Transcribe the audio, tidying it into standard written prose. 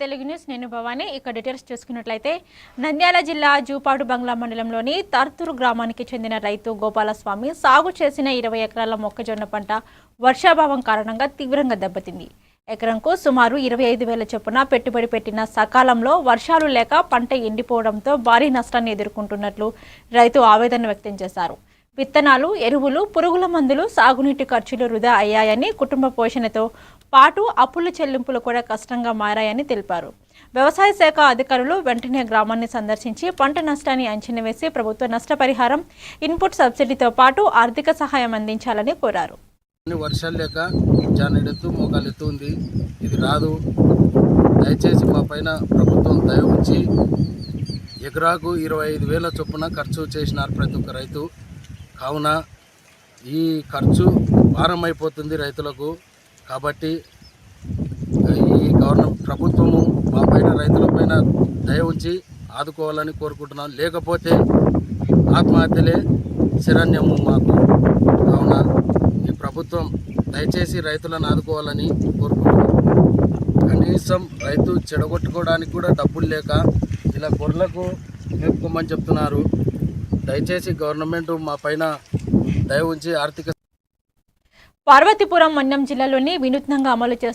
Telugu news నేను భవాని. ఇక details చూసుకున్నట్లయితే నంద్యాల జిల్లా జూపాడు బంగ్లా మండలంలోని తర్తూరు గ్రామానికి చెందిన రైతు గోపాలస్వామి సాగు చేసిన 20 ఎకరాల మొక్కజొన్న పంట వర్షాభావం కారణంగా తీవ్రంగా దెబ్బతింది. ఎకరంకు సుమారు 25,000 చొప్పున పెట్టుబడి పెట్టిన సకాలంలో వర్షాలు లేక పంట ఎండిపోవడంతో భారీ నష్టాన్ని ఎదుర్కొంటున్నట్లు రైతు ఆవేదన వ్యక్తం చేశారు. విత్తనాలు, ఎరువులు, పురుగుల మందులు, సాగునీటి ఖర్చులు వృధా అయ్యాయని, కుటుంబ పోషణతో పాటు అప్పుల చెల్లింపులు కూడా కష్టంగా మారాయని తెలిపారు. వ్యవసాయ శాఖ అధికారులు వెంటనే గ్రామాన్ని సందర్శించి పంట నష్టాన్ని అంచనా వేసి ప్రభుత్వ నష్టపరిహారం, ఇన్పుట్ సబ్సిడీతో పాటు ఆర్థిక సహాయం అందించాలని కోరారు. వర్షాలు లేక జానెడెత్తు మోకాలెత్తు ఉంది, ఇది రాదు. దయచేసి మా పైన ప్రభుత్వం దయ ఉంచి ఎకరాకు 25,000 చొప్పున ఖర్చు చేసినారు ప్రతి ఒక్క రైతు. కావున ఈ ఖర్చు భారం అయిపోతుంది రైతులకు. కాబట్టి ఈ ప్రభుత్వము మా పైన రైతుల పైన దయ ఉంచి ఆదుకోవాలని కోరుకుంటున్నాం. లేకపోతే ఆత్మహత్యలే శరణ్యము మాకు. కావున ఈ ప్రభుత్వం దయచేసి రైతులను ఆదుకోవాలని కోరుకుంటున్నాం. కనీసం రైతు చెడగొట్టుకోవడానికి కూడా డబ్బులు లేక ఇలా గొర్రెలకు మేపుకోమని చెప్తున్నారు. దయచేసి గవర్నమెంట్ మా పైన దయ ఉంచి ఆర్థిక పార్వతీపురం మన్యం జిల్లాలోని వినూత్నంగా అమలు చేస్తున్న